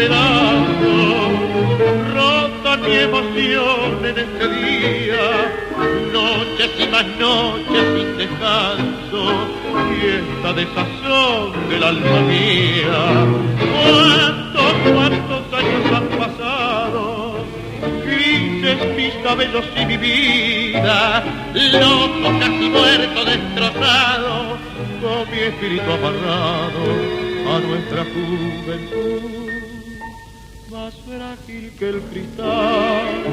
pedazos, rota mi emoción en este día, noches y más noches sin descanso, y esta desazón del alma mía. ¿Cuántos años han pasado? Grises mis cabellos y mi vida, loco, casi muerto, destrozado, con mi espíritu amarrado a nuestra juventud. Más frágil que el cristal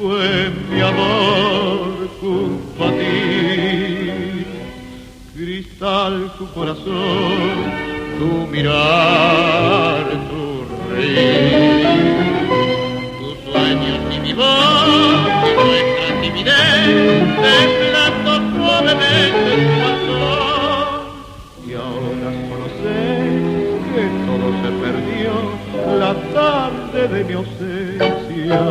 fue mi amor junto a ti. Cristal, tu corazón, tu mirar, tu reír, tus sueños y mi voz y nuestra timidez, temblando suavemente en tu corazón. Y ahora solo sé que todo se perdió la tarde de mi ausencia.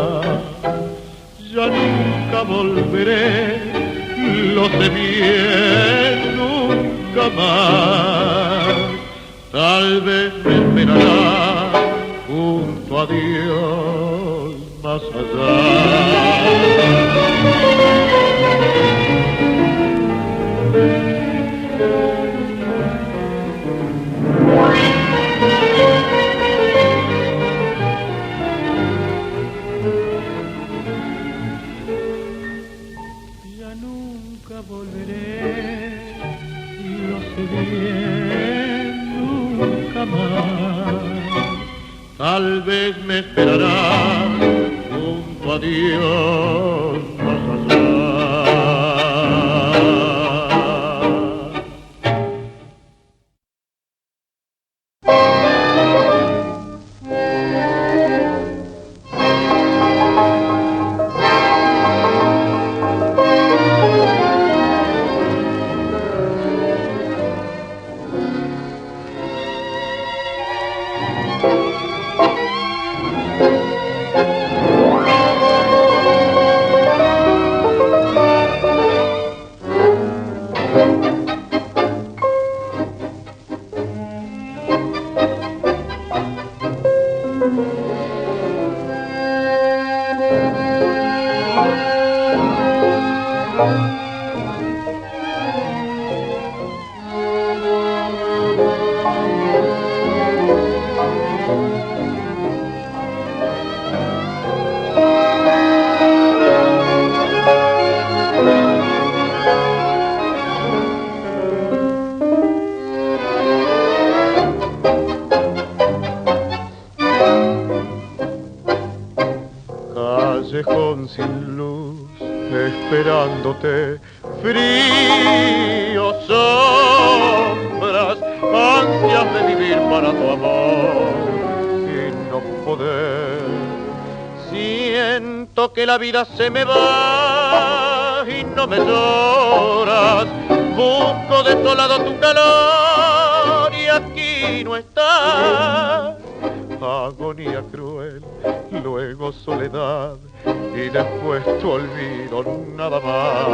Ya nunca volveré, lo sé bien, nunca más. Tal vez me esperará junto a Dios más allá. Ya nunca volveré, lo sé bien, nunca más. Tal vez me esperará junto a Dios más allá. Callejón sin luz, esperándote, frío, sombras, ansias de vivir para tu amor y no poder. Siento que la vida se me va y no me lloras, busco desolado tu calor y aquí no estás. Agonía cruel, luego soledad y después tu olvido, nada más.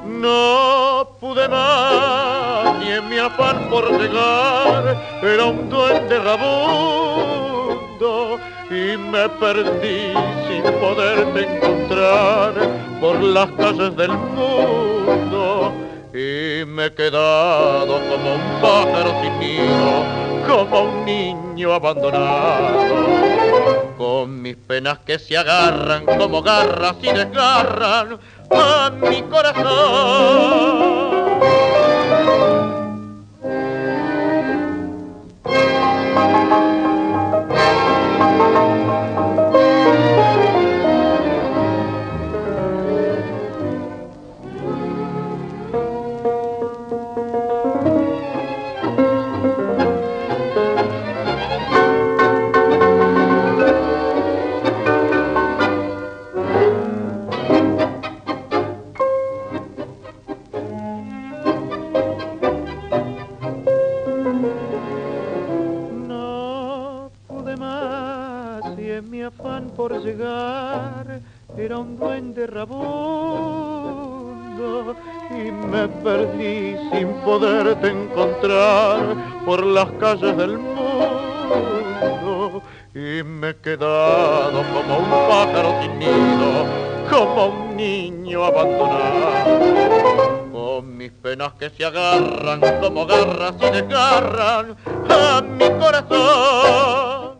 No pude más ni en mi afán por llegar, era un duende rabundo y me perdí sin poderte encontrar por las calles del mundo. Y me he quedado como un pájaro sin nido, como un niño abandonado, con mis penas que se agarran como garras y desgarran a mi corazón. Por llegar era un duende rabundo y me perdí sin poderte encontrar por las calles del mundo. y me he quedado como un pájaro sin nido, como un niño abandonado, con mis penas que se agarran como garras y desgarran a mi corazón.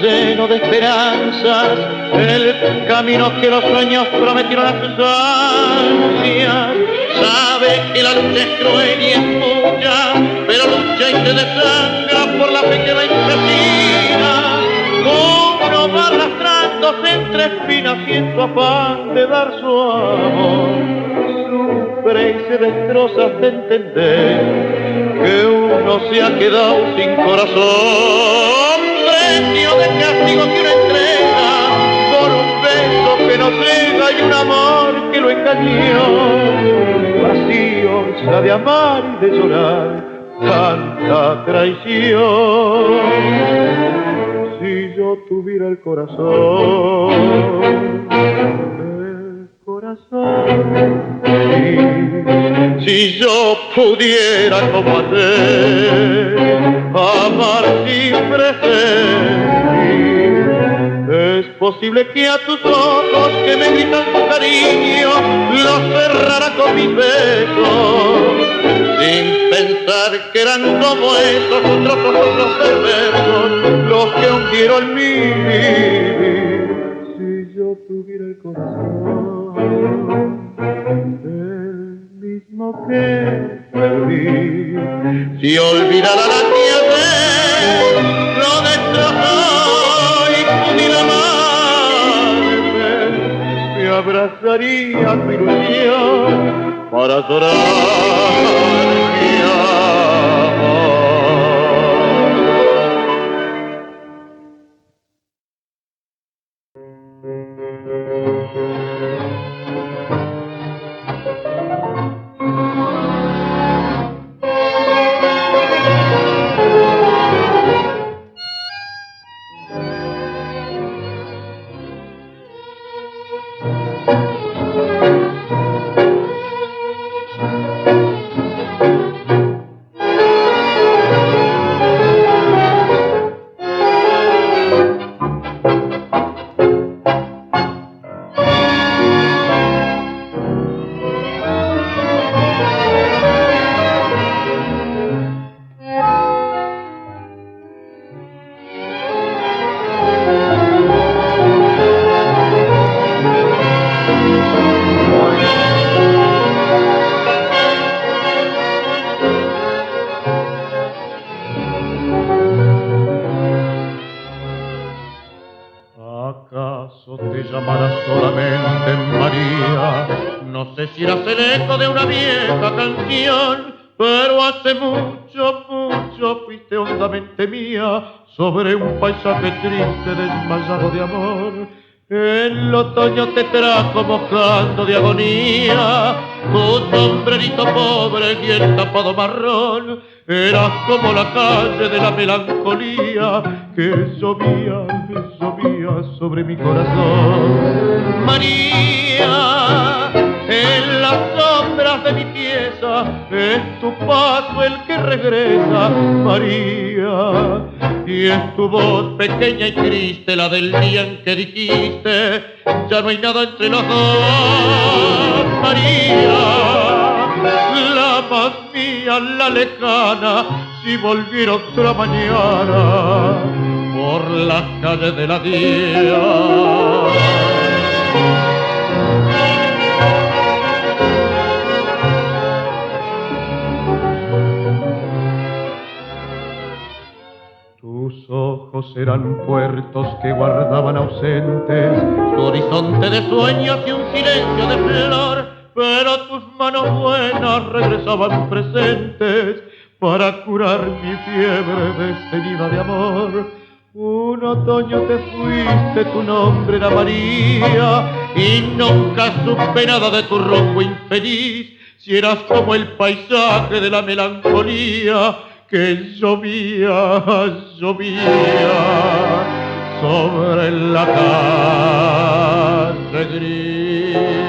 Lleno de esperanzas, el camino que los sueños prometieron a sus ansias. Sabe que la lucha es cruel y es mucha, pero lucha y se desangra por la fe que va encina. Uno va arrastrándose entre espinas y en su afán de dar su amor, sufre y se destroza hasta entender que uno se ha quedado sin corazón. Precio de castigo que uno entrega por un beso que no llega y un amor que lo engañó. Vacío sabe amar y de llorar tanta traición. Si yo tuviera el corazón, si yo pudiera como hacer, amar sin presumir, es posible que a tus ojos que me gritan su cariño los cerrara con mis besos, sin pensar que eran como esos otros ojos perversos los que hundieron mi vivir. Si yo tuviera el corazón, el mismo que perdí, si olvidara la que amé, lo destrozó y pudiera amarme, me abrazaría tu ilusión para llorar mi amor. ¿Acaso te llamarás solamente María? No sé si eras el eco de una vieja canción, pero hace mucho, mucho fuiste hondamente mía sobre un paisaje triste desmayado de amor. El otoño te trajo mojando de agonía, tu sombrerito pobre y el tapado marrón, eras como la calle de la melancolía que llovía sobre mi corazón. María, en las sombras de mi pieza es tu paso el que regresa, María, y es tu voz pequeña y triste la del día en que dijiste ya no hay nada entre los dos, María, la más mía, la lejana, si volviera otra mañana por las calles de la día. Tus ojos eran puertos que guardaban ausentes tu horizonte de sueños y un silencio de flor, pero tus manos buenas regresaban presentes para curar mi fiebre desteñida de amor. Un otoño te fuiste, tu nombre era María, y nunca supe nada de tu rumbo infeliz, si eras como el paisaje de la melancolía que llovía sobre la calle gris.